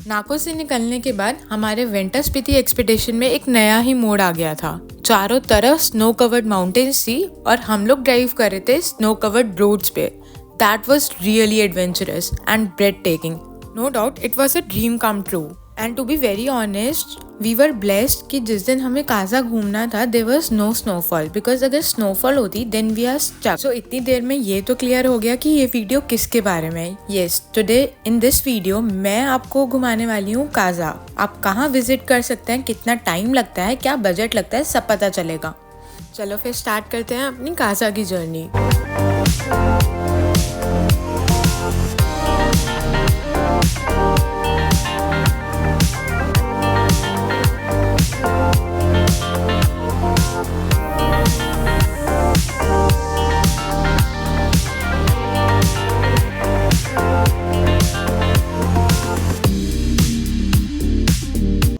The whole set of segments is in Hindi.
नाको से निकलने के बाद हमारे विंटर स्पीति एक्सपीडिशन में एक नया ही मोड़ आ गया था। चारों तरफ स्नो कवर्ड माउंटेन्स थी और हम लोग ड्राइव कर रहे थे स्नो कवर्ड रोड्स पे। That was really adventurous and breath taking. No doubt it was a dream come true. And to be very honest we were blessed कि जिस दिन हमें काजा घूमना था there was no snowfall, because अगर स्नोफॉल होती then we are stuck. So इतनी देर में ये तो क्लियर हो गया कि ये वीडियो किसके बारे में है। Yes, today in this video मैं आपको घुमाने वाली हूँ काजा। आप कहाँ विजिट कर सकते हैं, कितना टाइम लगता है, क्या बजट लगता है, सब पता चलेगा। चलो फिर स्टार्ट करते हैं अपनी काजा की जर्नी।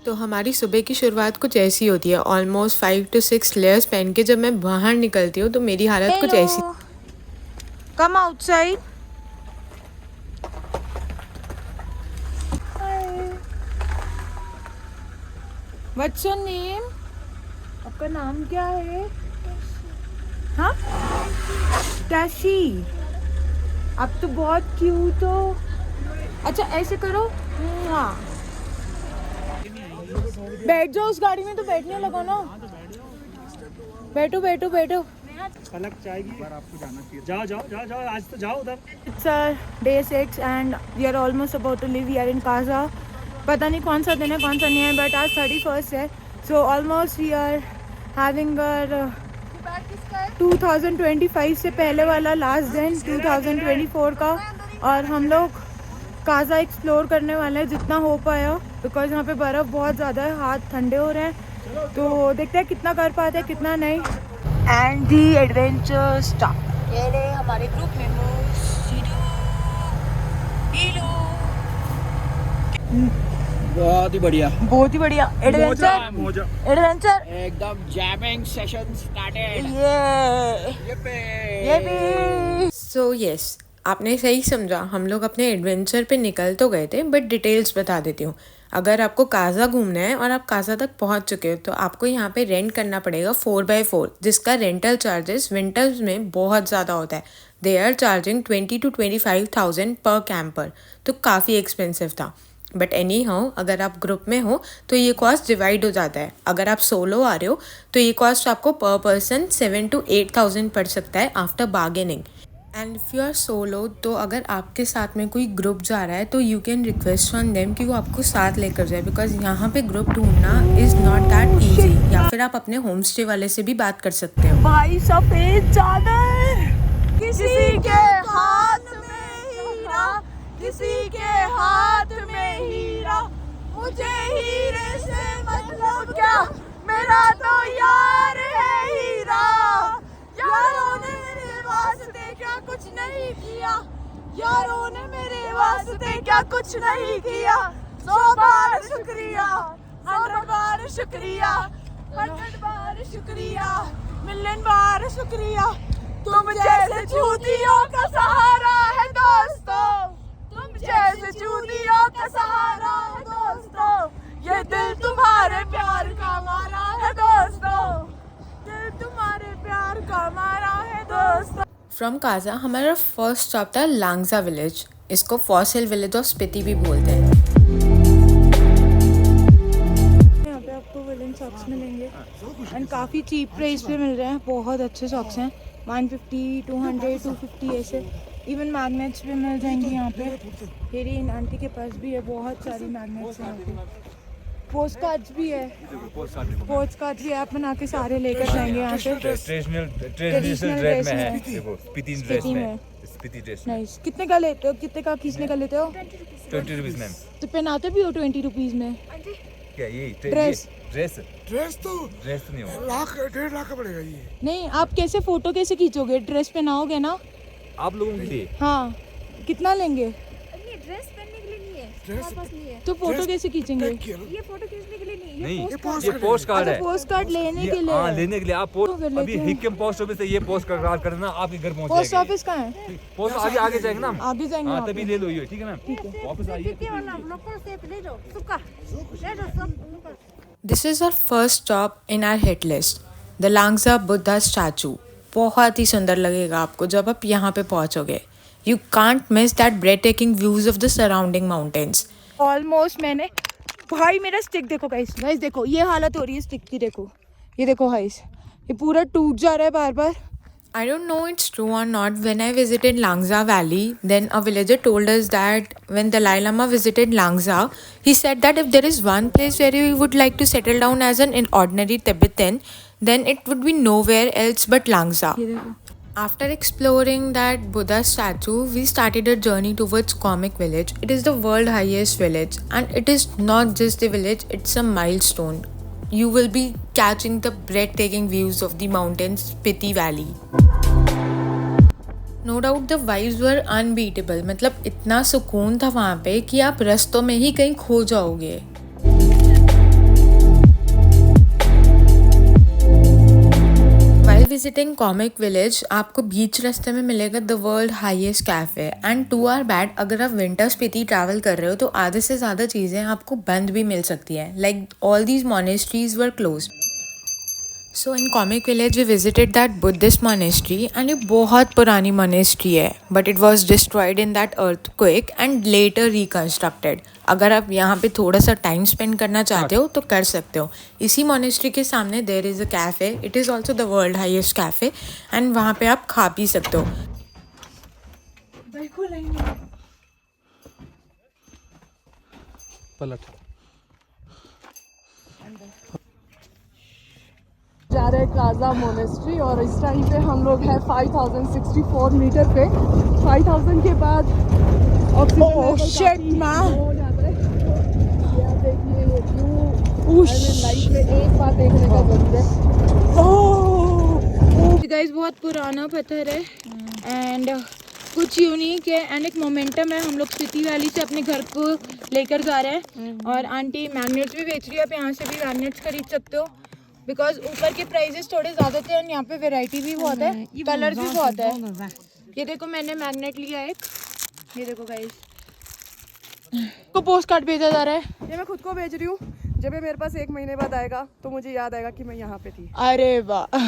तो हमारी सुबह की शुरुआत कुछ ऐसी होती है। ऑलमोस्ट 5 to 6 लेयर्स पहन के जब मैं बाहर निकलती हूँ तो मेरी हालत कुछ ऐसी। Come outside. What's your name? आपका नाम क्या है? हाँ, टैशी। आप तो बहुत क्यूट हो। अच्छा ऐसे करो, हाँ बैठ जाओ उस गाड़ी में, तो बैठने लगा ना। बैठो बैठो बैठो। पलक जाएगी पर आपको जाना चाहिए। जाओ जाओ जाओ जाओ, आज तो जाओ उधर। It's day 6 and we are almost about to leave. We are in Kaza. पता नहीं कौन सा दिन है कौन सा नहीं है, बट आज 31st है। So almost we are having our 2025 से पहले वाला लास्ट दिन 2024 का, और हम लोग काजा एक्सप्लोर करने वाले हैं जितना हो पाया, बिकॉज यहाँ पे बर्फ़ बहुत ज़्यादा है, हाथ ठंडे हो रहे हैं। तो देखते हैं कितना कर पाते हैं कितना नहीं। And the adventure start. ये रहे हमारे ग्रुप मेंबर्स। बहुत ही बढ़िया, बहुत ही बढ़िया एडवेंचर। एडवेंचर एकदम जैमिंग सेशन स्टार्टेड। ये भी। सो यस, आपने सही समझा। हम लोग अपने एडवेंचर पे निकल तो गए थे, बट डिटेल्स बता देती हूँ। अगर आपको काजा घूमना है और आप काजा तक पहुँच चुके हो तो आपको यहाँ पे रेंट करना पड़ेगा 4x4, जिसका रेंटल चार्जेस विंटर्स में बहुत ज़्यादा होता है। दे आर चार्जिंग 20 to 25,000 पर कैंपर, तो काफ़ी एक्सपेंसिव था। बट एनी हाउ अगर आप ग्रुप में हो तो ये कॉस्ट डिवाइड हो जाता है। अगर आप सोलो आ रहे हो तो ये कॉस्ट आपको पर पर्सन 7 to 8,000 पड़ सकता है after bargaining. And if you are solo, तो अगर आपके साथ में कोई ग्रुप जा रहा है तो you can request from them कि वो आपको साथ लेकर जाए, बिकॉज यहाँ पे ग्रुप ढूंढना इज़ नॉट दैट ईजी। या फिर आप अपने होम स्टे वाले से भी बात कर सकते हो। भाई सफेद चादर, किसी के हाथ में हीरा, किसी के हाथ में हीरा, मुझे हीरे से मतलब क्या, मेरा तो यार है हीरा। यारों ने मेरे वास्ते क्या कुछ नहीं किया, यारों ने मेरे वास्ते क्या कुछ नहीं किया। 100 बार शुक्रिया, 100 बार शुक्रिया, 100 बार शुक्रिया, मिलियन बार शुक्रिया। तुम जैसे चूतियों का सहारा है दोस्तों, तुम जैसे चूतियों का सहारा है दोस्तों। ये दिल तुम्हारे प्यार का मारा है दोस्तों, दिल तुम्हारे प्यार का मारा है दोस्तों। फ्रॉम काजा हमारा फर्स्ट स्टॉप था लांगजा विलेज। इसको फॉसिल विलेज ऑफ स्पीति भी बोलते हैं। यहाँ पे आपको वुलन सॉक्स मिलेंगे एंड काफ़ी चीप प्राइस पे मिल रहे हैं। बहुत अच्छे सॉक्स हैं, 150, 200, 250 ऐसे। इवन मैग्नेट्स भी मिल जाएंगे यहाँ पे। मेरी इन आंटी के पास भी है, बहुत सारी मैग्नेट्स हैं यहाँ पे। पोस्ट कार्ड्स भी है, पोस्ट कार्ड्स भी आप बना के सारे लेकर जाएंगे यहाँ से। ट्रेडिशनल ड्रेस में है, देखो स्पीति ड्रेस में, स्पीति ड्रेस में। नाइस। कितने का लेते हो, कितने का खींचने का लेते हो? 20 रुपीज मैम। तो पहनाते भी हो 20 रुपीज़ में? क्या ये ड्रेस? ड्रेस तो नहीं होगा, 1.5 लाख का पड़ेगा ये। नहीं, आप कैसे फोटो कैसे खींचोगे? ड्रेस पहनाओगे ना आप लोगों के लिए। हाँ, कितना लेंगे? ड्रेस पहनने के लिए नहीं है, तो फोटो कैसे खींचेंगे? नहीं, ये पोस्ट कार्ड है। पोस्ट कार्ड लेने के लिए? हाँ, लेने के लिए आप पोस्ट अभी हिक्किम पोस्ट ऑफिस से ये पोस्ट कार्ड करना, आपके घर पहुंच पोस्ट जाएगी। ऑफिस कहाँ है? पोस्ट आगे जाएंगे ना हम। आगे जाएंगे हाँ, वहाँ तभी पे। ले लो ये, ठीक है मैम। वापस आइए। This is our first stop in our hit list, the Langza Buddha statue. बहुत ही सुंदर लगेगा आपको जब आप यहाँ पे पहुँचोगे। You can't miss that breathtaking views of the surrounding mountains. Almost मैंने, भाई मेरा स्टिक देखो गाइस, गाइस देखो ये हालत हो रही है स्टिक की, देखो ये देखो गाइस, ये पूरा टूट जा रहा है बार बार। I don't know it's true or not. When I visited Langza Valley, then a villager told us that when Dalai Lama visited Langza, he said that if there is one place where you would like to settle down as an ordinary Tibetan, then it would be nowhere else but Langza. After exploring that Buddha statue, we started a journey towards Comic Village. It is the world highest village, and it is not just a village, it's a milestone. You will be catching the breathtaking views of the mountains Spiti Valley. No doubt the vibes were unbeatable. मतलब इतना सुकून था वहाँ पे कि आप रास्तों में ही कहीं खो जाओगे। While visiting Comic Village, आपको बीच रास्ते में मिलेगा the world highest cafe. And to our bad, अगर आप विंटर स्पीति ट्रैवल कर रहे हो तो आधे से ज़्यादा चीज़ें आपको बंद भी मिल सकती हैं। Like all these monasteries were close. So in Komic village we visited that Buddhist monastery, and ये बहुत पुरानी मोनेस्ट्री है, but it was destroyed in that earthquake and later reconstructed. अगर आप यहाँ पे थोड़ा सा टाइम स्पेंड करना चाहते हो तो कर सकते हो। इसी मोनेस्ट्री के सामने there is a cafe, it is also the world highest cafe, and वहाँ पे आप खा पी सकते हो। पलट जा रहे हैं काजा मोनेस्ट्री, और इस टाइम पे हम लोग हैं 5064 मीटर पे। 5000 के बाद लाइफ में एक बार देखने का जरूर है। गाइस बहुत पुराना पत्थर है एंड कुछ यूनिक है एंड एक मोमेंटम है। हम लोग स्पीति वैली से अपने घर को लेकर जा रहे हैं, और आंटी मैग्नेट्स भी बेच रही है, आप यहाँ से भी मैग्नेट्स खरीद सकते हो बिकॉज ऊपर के प्राइजेस थोड़े ज़्यादा थे और यहाँ पे वैरायटी भी बहुत है, कलर्स भी बहुत है। ये देखो मैंने मैग्नेट लिया एक, ये देखो गाइस, को पोस्ट कार्ड भेजा जा रहा है। ये मैं खुद को भेज रही हूँ, जब ये मेरे पास 1 महीने बाद आएगा तो मुझे याद आएगा कि मैं यहाँ पे थी। अरे वाह।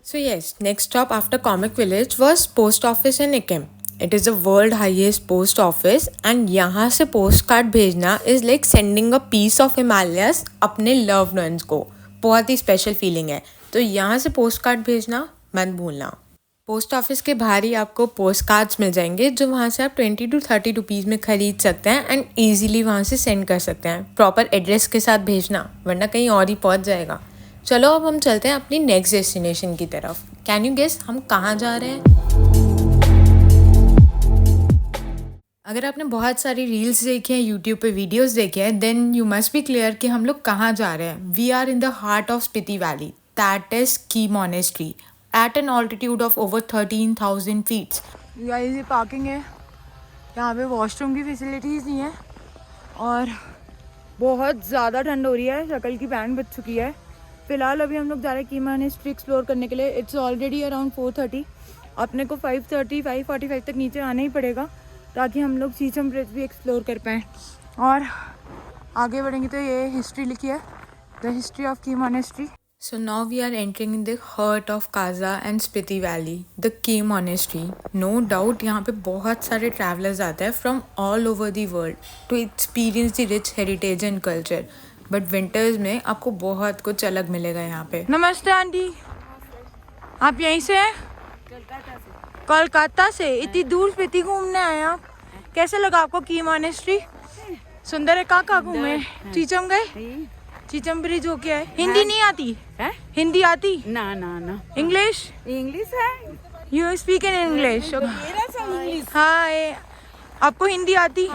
So yes, next stop after Comic Village was post office in Sikkim. It is the world highest post office, and यहाँ से पोस्ट कार्ड भेजना is like sending a piece of Himalayas अपने loved ones को। बहुत ही स्पेशल फीलिंग है, तो यहाँ से पोस्ट कार्ड भेजना मत भूलना। पोस्ट ऑफिस के बाहर ही आपको पोस्ट कार्ड्स मिल जाएंगे, जो वहाँ से आप 20 to 30 रुपीज़ में ख़रीद सकते हैं एंड ईजिली वहाँ से सेंड कर सकते हैं। प्रॉपर एड्रेस के साथ भेजना, वरना कहीं और ही पहुँच जाएगा। चलो अब हम चलते हैं अपनी नेक्स्ट डेस्टिनेशन की तरफ। कैन यू गेस हम कहाँ जा रहे हैं? अगर आपने बहुत सारी रील्स देखी हैं, यूट्यूब पे वीडियोस देखे हैं, then you must be clear कि हम लोग कहाँ जा रहे हैं। We are in the heart of Spiti valley, that is Key monastery at an altitude of over 13,000 feets. Guys ये पार्किंग है, यहाँ पे वॉशरूम की फैसिलिटीज़ नहीं है और बहुत ज़्यादा ठंड हो रही है, शक्ल की बैंड बज चुकी है। फ़िलहाल अभी हम लोग जा रहे हैं की मोनेस्ट्री एक्सप्लोर करने के लिए। इट्स ऑलरेडी अराउंड 4:30, अपने को 5:30 5:45 तक नीचे आना ही पड़ेगा ताकि हम लोग सीचम ब्रिज भी एक्सप्लोर कर पाएँ। और आगे बढ़ेंगे तो ये हिस्ट्री लिखी है, द हिस्ट्री ऑफ की monastery. So now we are entering in the heart of Kaza and Spiti Valley, the Key Monastery. No doubt यहाँ पे बहुत सारे travelers आते हैं from all over the world to experience the rich heritage and culture. But winters में आपको बहुत कुछ अलग मिलेगा यहाँ पे। नमस्ते आंटी, आप यहीं से हैं? कोलकाता से इतनी दूर स्पीति घूमने आए आप? कैसे लगा आपको की मोनेस्ट्री? सुंदर है। कहाँ घूमे? चीचम गए? चीचम ब्रिज हो क्या है? हिंदी नहीं आती है? हिंदी आती? ना ना ना। इंग्लिश? इंग्लिश है। You speak in English? हाँ, आपको हिंदी आती?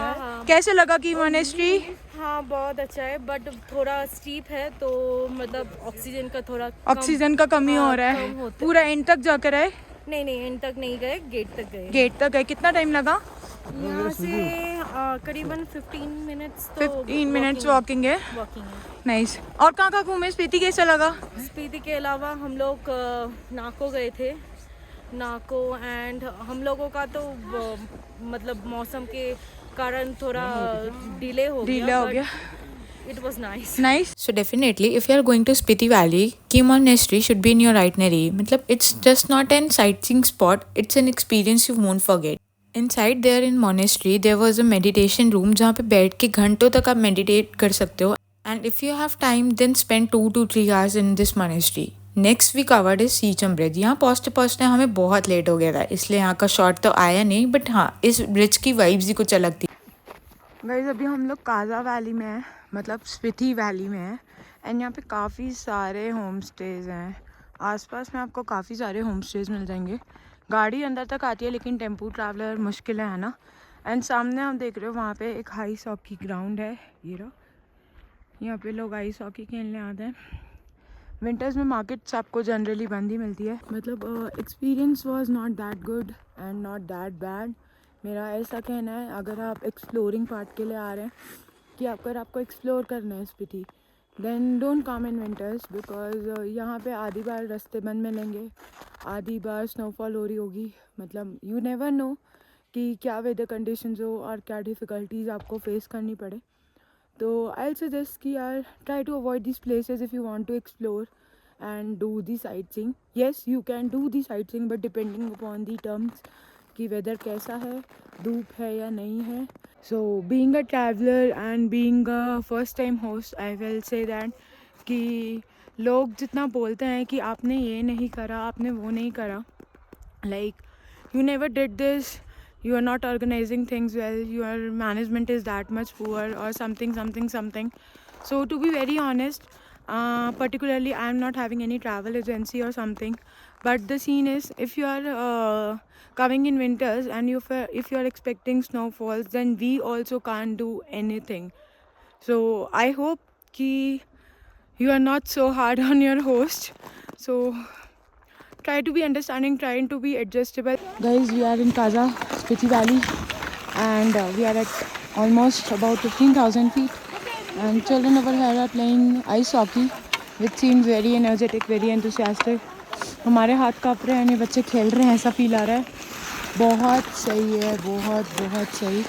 कैसे लगा की मोनेस्ट्री? हाँ बहुत अच्छा है, बट थोड़ा स्टीप है, तो मतलब ऑक्सीजन का थोड़ा ऑक्सीजन का कमी हो रहा है। पूरा एंड तक जाकर आए? नहीं एंड तक नहीं गए, गेट तक गए। गेट तक गए। कितना टाइम लगा? यहाँ से करीबन 15 मिनट्स 15 मिनट्स वॉकिंग है. वॉकिंग है. नाइस. और कहाँ घूमे? स्पीति कैसा लगा? स्पीति के अलावा हम लोग नाको गए थे. नाको एंड हम लोगों का तो मतलब मौसम के कारण थोड़ा डिले हो गया. It was nice. Nice. So definitely, if you are going to Spiti Valley, Key Monastery should be in your itinerary. मतलब it's just not an sightseeing spot; it's an experience you won't forget. Inside there in monastery, there was a meditation room जहाँ पे बैठ के घंटों तक आप meditate कर सकते हो. And if you have time, then spend 2 to 3 hours in this monastery. Next we covered is Seecham Bridge. यहाँ पहुँचते हमें बहुत लेट हो गया था, इसलिए यहाँ का शॉट तो आया नहीं, बट हाँ इस ब्रिज की वाइब्स ही कुछ अलग थी. गाइस अभी हम लोग काजा वैली में हैं, मतलब स्पीति वैली में हैं. एंड यहाँ पे काफ़ी सारे होम स्टेज हैं. आसपास में आपको काफ़ी सारे होम स्टेज मिल जाएंगे. गाड़ी अंदर तक आती है लेकिन टेम्पो ट्रैवलर मुश्किल है ना. एंड सामने आप देख रहे हो वहाँ पे एक आइस हॉकी ग्राउंड है. ये रहा, यहाँ पे लोग आइस हॉकी खेलने आते हैं. विंटर्स में मार्केट्स आपको जनरली बंद ही मिलती है. मतलब experience was not that good and not that bad. मेरा ऐसा कहना है, अगर आप एक्सप्लोरिंग पार्ट के लिए आ रहे हैं कि अगर आपको एक्सप्लोर करना है Spiti, then don't come in winters, because यहाँ पे आधी बार रास्ते बंद मिलेंगे, आधी बार स्नोफॉल हो रही होगी. मतलब यू नेवर नो कि क्या वेदर कंडीशंस हो और क्या डिफ़िकल्टीज आपको फेस करनी पड़े. तो आई सजेस्ट कि यार try to avoid this places if you want to explore and do the sightseeing. Yes you can do the sightseeing, but depending upon the terms कि वेदर कैसा है, धूप है या नहीं है. So being a traveller and being a first time host, I will say that कि लोग जितना बोलते हैं कि आपने ये नहीं करा, आपने वो नहीं करा, like you never did this, you are not organizing things well, your management is that much poor or something. So to be very honest, particularly I am not having any travel agency or something, but the scene is, if you are coming in winters and if you are expecting snowfalls, then we also can't do anything. So I hope ki you are not so hard on your host. So try to be understanding, trying to be adjustable. Guys, we are in Kaza Spiti Valley and we are at almost about 15,000 feet, and children over here are playing ice hockey, which seems very energetic, very enthusiastic. हमारे हाथ काँप रहे हैं, ये बच्चे खेल रहे हैं, ऐसा फील आ रहा है. बहुत सही है, बहुत सही.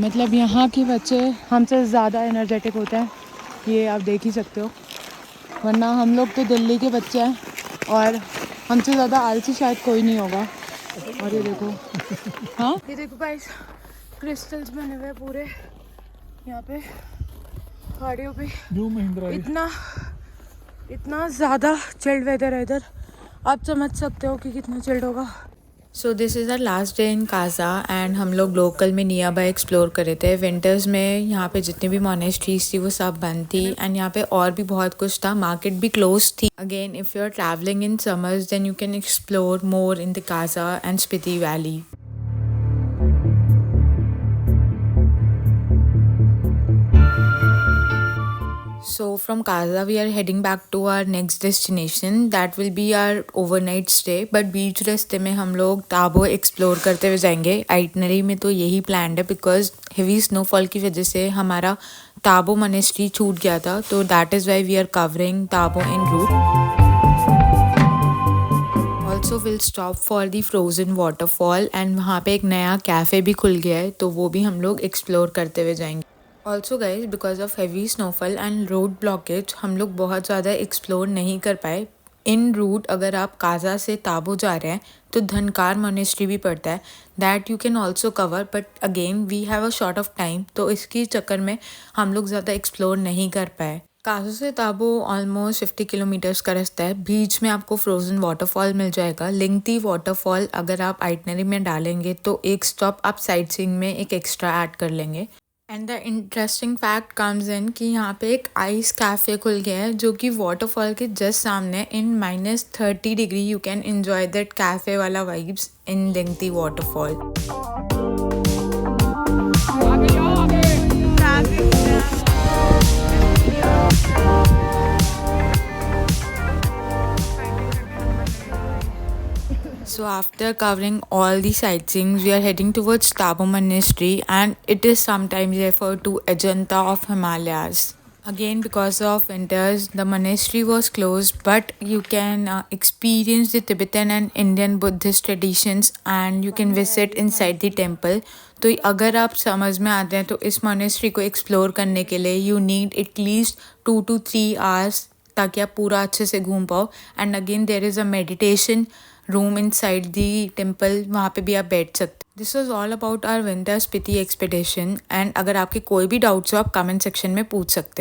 मतलब यहाँ के बच्चे हमसे ज़्यादा एनर्जेटिक होते हैं, ये आप देख ही सकते हो. वरना हम लोग तो दिल्ली के बच्चे हैं और हमसे ज़्यादा आलसी शायद कोई नहीं होगा. और ये देखो, हाँ ये देखो गाइस, क्रिस्टल्स बने हुए पूरे यहाँ पे पहाड़ियों पे. इतना ज़्यादा चिल्ड वेदर है इधर, आप समझ सकते हो कि कितना चिल्ड होगा. So this is our last day in Kaza and हम लोग लोकल में नियर बाय एक्सप्लोर कर रहे थे. विंटर्स में यहाँ पे जितनी भी मोनेस्ट्रीज थी वो सब बंद थी एंड यहाँ पे और भी बहुत कुछ था. मार्केट भी क्लोज थी. Again if you are travelling in summers then you can explore more in the Kaza and Spiti valley. So from Kaza we are heading back to our next destination. That will be our overnight stay. But बीच रास्ते में हम लोग ताबो एक्सप्लोर करते हुए जाएंगे. आइटनरी में तो यही प्लान है बिकॉज हेवी स्नोफॉल की वजह से हमारा ताबो मोनेस्ट्री छूट गया था. तो that is why we are covering Tabo in route. Also will stop for the frozen waterfall and वहाँ पे एक नया कैफ़े भी खुल गया है, तो वो भी हम लोग एक्सप्लोर करते हुए जाएंगे. Also guys because of heavy snowfall and road blockage हम लोग बहुत ज़्यादा एक्सप्लोर नहीं कर पाए. इन रूट अगर आप काजा से ताबो जा रहे हैं तो धनकार मोनेस्ट्री भी पड़ता है, that you can also cover, but again we have a short of time, तो इसके चक्कर में हम लोग ज़्यादा एक्सप्लोर नहीं कर पाए. काजा से ताबो ऑलमोस्ट 50 किलोमीटर्स का रास्ता है. बीच में आपको फ्रोजन वाटरफॉल मिल जाएगा. लिंगती वाटरफॉल अगर आप आइटनरी में डालेंगे तो एक स्टॉप आप साइट सीइंग में एक एक्स्ट्रा ऐड कर लेंगे. And the interesting fact comes in कि यहाँ पे एक आइस कैफ़े खुल गया है जो कि वाटरफॉल के जस्ट सामने. In -30 degree you can enjoy that cafe वाला vibes in Lingti waterfall. So after covering all the sightseeing, we are heading towards Tabo Monastery, and it is sometimes referred to Ajanta of Himalayas. Again, because of winters, the monastery was closed, but you can experience the Tibetan and Indian Buddhist traditions and you can visit inside the temple. तो अगर आप समझ में आते हैं तो इस मोनेस्ट्री को एक्सप्लोर करने के लिए you need at least 2 to 3 hours ताकि आप पूरा अच्छे से घूम पाओ. And again there is a meditation room inside the temple, वहाँ पे भी आप बैठ सकते. This was all about our winter Spiti expedition. And अगर आपके कोई भी डाउट्स हो आप कमेंट सेक्शन में पूछ सकते.